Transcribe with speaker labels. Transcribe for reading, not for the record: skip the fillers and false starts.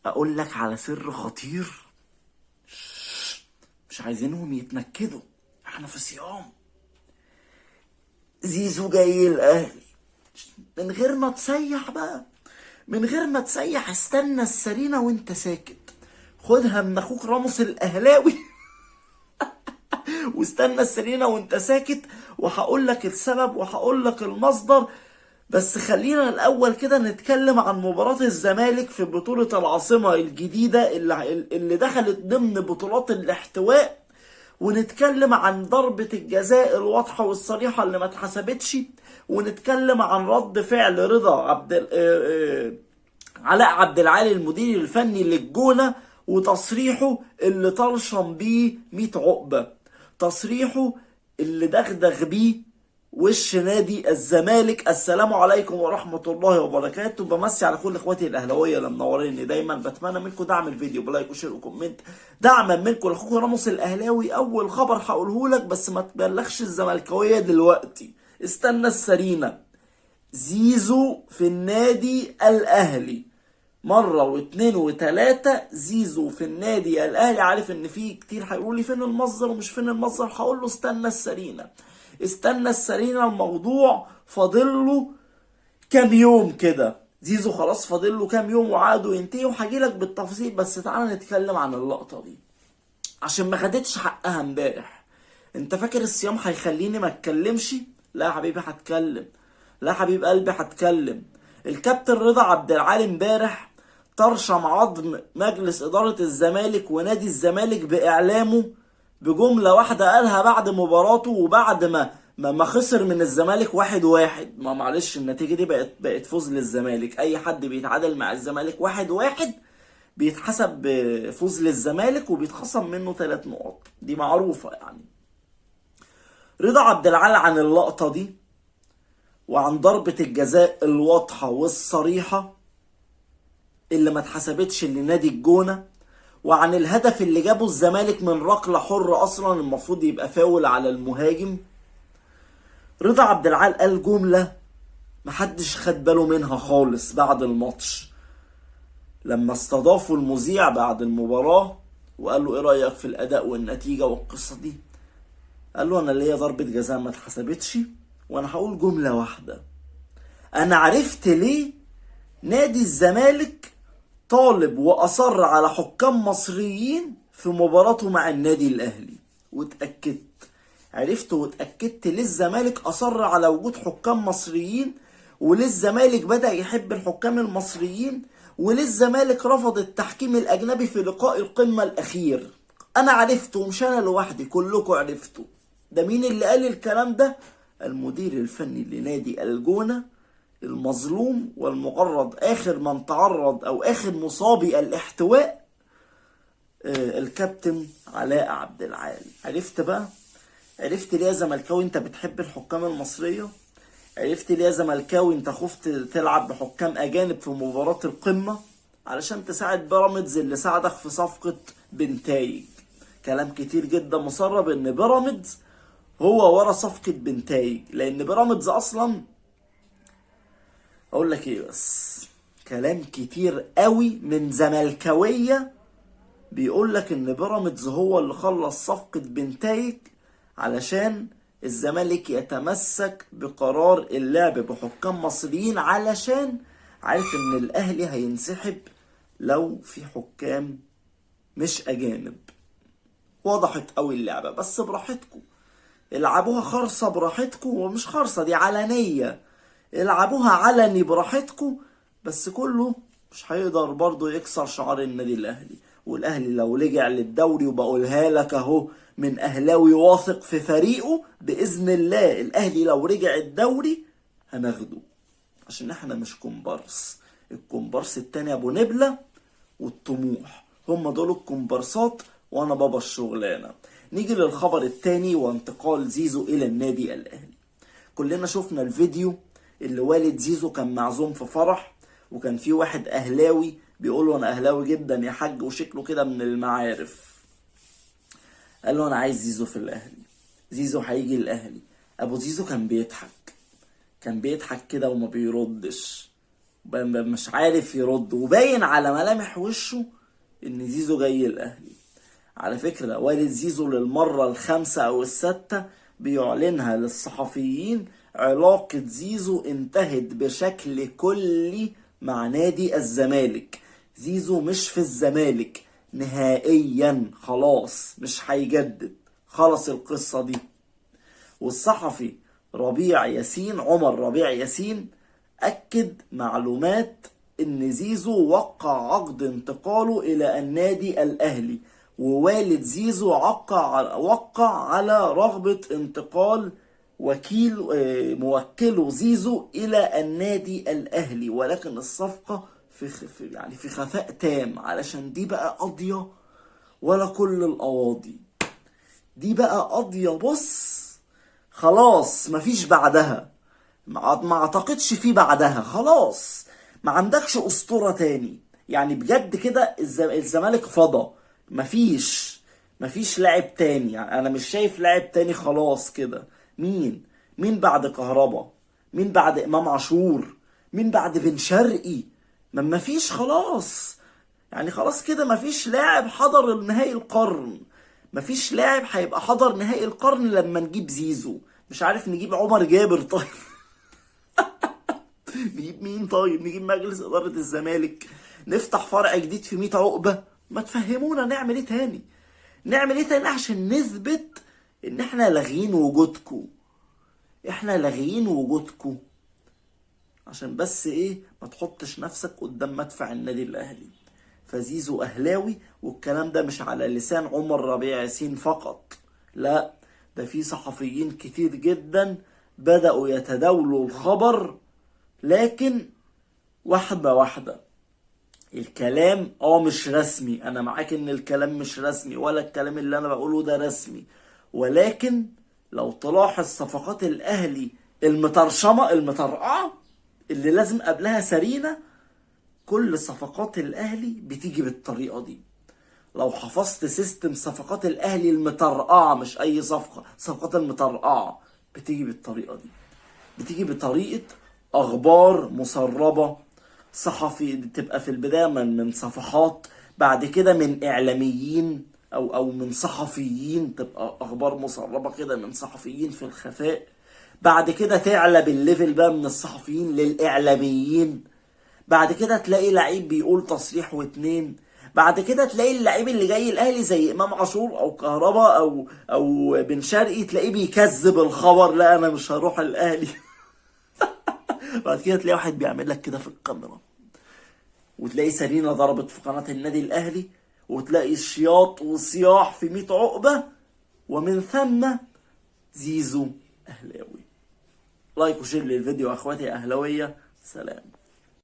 Speaker 1: اقول لك على سر خطير. مش عايزينهم يتنكدوا، احنا في صيام. زيزو جاي الاهلي من غير ما تسيح بقى، من غير ما تسيح. استنى السرينة وانت ساكت، خدها من اخوك راموس الاهلاوي واستنى السرينة وانت ساكت، وهقول لك السبب وهقول لك المصدر. بس خلينا الاول كده نتكلم عن مباراة الزمالك في بطولة العاصمة الجديدة اللي دخلت ضمن بطولات الاحتواء، ونتكلم عن ضربة الجزاء الواضحة والصريحة اللي ما اتحسبتش، ونتكلم عن رد فعل رضا علاء عبد العالي المدير الفني للجونة، وتصريحه اللي طرشم بيه 100 عقبة، تصريحه اللي دغدغ بيه وش نادي الزمالك. السلام عليكم ورحمة الله وبركاته. بمسي على كل اخواتي الاهلاوية اللي منوريني دايما. بتمنى منكم دعم الفيديو بلايك وشير وكومنت، دعما منكم لاخوكم راموس الاهلاوي. اول خبر هقوله لك بس ما تبلغش الزملكاوية دلوقتي، استنى السرينة. زيزو في النادي الاهلي مرة واتنين وتلاتة. زيزو في النادي الاهلي. عارف ان في كتير هيقول لي فين المصدر ومش فين المصدر، هقول له استنى السرينة، استنى السرينة. الموضوع فاضله كام يوم كده، زيزو خلاص فاضله كام يوم وعقده ينتهي، وهجيلك بالتفاصيل. بس تعالى نتكلم عن اللقطة دي عشان ما خدتش حقها امبارح. انت فاكر الصيام هيخليني ما اتكلمش؟ لا يا حبيبي هتكلم، لا حبيب قلبي هتكلم. الكابتن رضا عبد العال امبارح طرشم عظم مجلس إدارة الزمالك ونادي الزمالك بإعلامه بجملة واحدة قالها بعد مباراته، وبعد ما خسر من الزمالك 1-1. ما معلش، النتيجة دي بقت فوز للزمالك. أي حد بيتعادل مع الزمالك 1-1 بيتحسب فوز للزمالك وبيتخصم منه 3 نقط، دي معروفة يعني. رضا عبد العال عن اللقطة دي وعن ضربة الجزاء الواضحة والصريحة اللي ما اتحسبتش لنادي الجونة، وعن الهدف اللي جابه الزمالك من ركلة حرة اصلا المفروض يبقى فاول على المهاجم. رضا عبد العال قال جملة محدش خد باله منها خالص بعد الماتش، لما استضافوا المذيع بعد المباراة وقال له ايه رأيك في الاداء والنتيجة والقصة دي. قال له انا ليا ضربة جزاء ما اتحسبتش، وانا هقول جملة واحدة. انا عرفت ليه نادي الزمالك طالب واصر على حكام مصريين في مباراته مع النادي الاهلي، واتأكدت. عرفت واتأكدت ليه الزمالك اصر على وجود حكام مصريين، وليه الزمالك بدأ يحب الحكام المصريين، وليه الزمالك رفض التحكيم الاجنبي في لقاء القمة الاخير. انا عرفته ومش انا لوحدي، كلكم عرفتوا. ده مين اللي قال الكلام ده؟ المدير الفني لنادي الجونة المظلوم والمعرض، اخر من تعرض او اخر مصابي الاحتواء، الكابتن علاء عبد العال. عرفت بقى؟ عرفت ليه يا زملكاوي انت بتحب الحكام المصرية؟ عرفت ليه يا زملكاوي انت خفت تلعب بحكام اجانب في مباراة القمة؟ علشان تساعد بيراميدز اللي ساعدك في صفقة بنتايج. كلام كتير جدا مسرب ان بيراميدز هو ورا صفقة بنتايج، لان بيراميدز اصلا اقول لك ايه، بس كلام كتير قوي من زملكاويه بيقول لك ان بيراميدز هو اللي خلص صفقة بنتايج علشان الزمالك يتمسك بقرار اللعب بحكام مصريين، علشان عارف ان الاهلي هينسحب لو في حكام مش اجانب. وضحت قوي اللعبة، بس براحتكم العبوها خرصة براحتكم، ومش خرصة دي علنية، العبوها علني براحتكم. بس كله مش هيقدر برضه يكسر شعار النادي الاهلي. والاهلي لو رجع للدوري، وبقولها لك اهو من اهلاوي واثق في فريقه، باذن الله الاهلي لو رجع الدوري هناخده، عشان احنا مش كومبارس. الكومبارس التاني ابو نبلة والطموح، هم دول الكومبارسات، وانا بابا الشغلانه. نيجي للخبر التاني وانتقال زيزو الى النادي الاهلي. كلنا شفنا الفيديو اللي والد زيزو كان معزوم في فرح، وكان في واحد اهلاوي بيقول له انا اهلاوي جدا يا حاج، وشكله كده من المعارف. قال له انا عايز زيزو في الاهلي، زيزو هيجي الاهلي. ابو زيزو كان بيضحك، كان بيضحك كده وما بيردش. مش عارف يرد، وباين على ملامح وشه ان زيزو جاي الاهلي. على فكرة والد زيزو للمرة الخامسة او السادسة بيعلنها للصحفيين، علاقة زيزو انتهت بشكل كلي مع نادي الزمالك. زيزو مش في الزمالك نهائيا، خلاص مش هيجدد، خلص القصة دي. والصحفي ربيع ياسين، عمر ربيع ياسين، أكد معلومات إن زيزو وقع عقد انتقاله إلى النادي الأهلي، ووالد زيزو وقع على رغبة انتقال موكله زيزو إلى النادي الأهلي، ولكن الصفقة في خفاء تام، علشان دي بقى قضية ولا كل القواضي. دي بقى قضية بص خلاص مفيش بعدها، ما اعتقدش في بعدها، خلاص ما عندكش اسطورة تاني. يعني بجد كده الزمالك فضى، مفيش لاعب تاني. يعني انا مش شايف لاعب تاني خلاص كده. مين بعد كهربا؟ مين بعد امام عاشور؟ مين بعد بن شرقي؟ مفيش خلاص. يعني خلاص كده مفيش لاعب حضر نهائي القرن، مفيش لاعب هيبقى حضر نهائي القرن لما نجيب زيزو. مش عارف نجيب عمر جابر طيب؟ نجيب مين طيب؟ نجيب مجلس إدارة الزمالك؟ نفتح فرع جديد في 100 عقبة؟ ما تفهمونا نعمل ايه تاني؟ نعمل ايه تاني عشان نثبت ان احنا لاغيين وجودكم؟ احنا لاغيين وجودكم عشان بس ايه؟ ما تحطش نفسك قدام مدفع النادي الاهلي. فزيزو اهلاوي، والكلام ده مش على لسان عمر ربيع ياسين فقط، لا ده في صحفيين كتير جدا بدأوا يتداولوا الخبر، لكن واحدة واحدة. الكلام مش رسمي، انا معاك ان الكلام مش رسمي، ولا الكلام اللي انا بقوله ده رسمي، ولكن لو تلاحظ صفقات الاهلي المطرشمة المطرقعة اللي لازم قبلها سرينة، كل صفقات الاهلي بتيجي بالطريقة دي. لو حفظت سيستم صفقات الاهلي المطرقعة، مش اي صفقة، صفقات المطرقعة بتيجي بالطريقة دي، بتيجي بطريقة اخبار مسربة. صحفي تبقى في البداية من صفحات، بعد كده من اعلاميين او من صحفيين، تبقى اخبار مسربة كده من صحفيين في الخفاء، بعد كده تعلى بالليفل بقى من الصحفيين للاعلاميين، بعد كده تلاقي لعيب بيقول تصريح واتنين، بعد كده تلاقي اللعيب اللي جاي الاهلي زي امام عاشور او كهربا او بن شرقي تلاقيه بيكذب الخبر، لا انا مش هروح الاهلي. بعد كده تلاقي واحد بيعمل لك كده في الكاميرا، وتلاقي سرينة ضربت في قناة النادي الاهلي، وتلاقي شياط وصياح في 100 عقبة، ومن ثم زيزو اهلاوي. لايك وشير للفيديو اخواتي اهلاوية، سلام.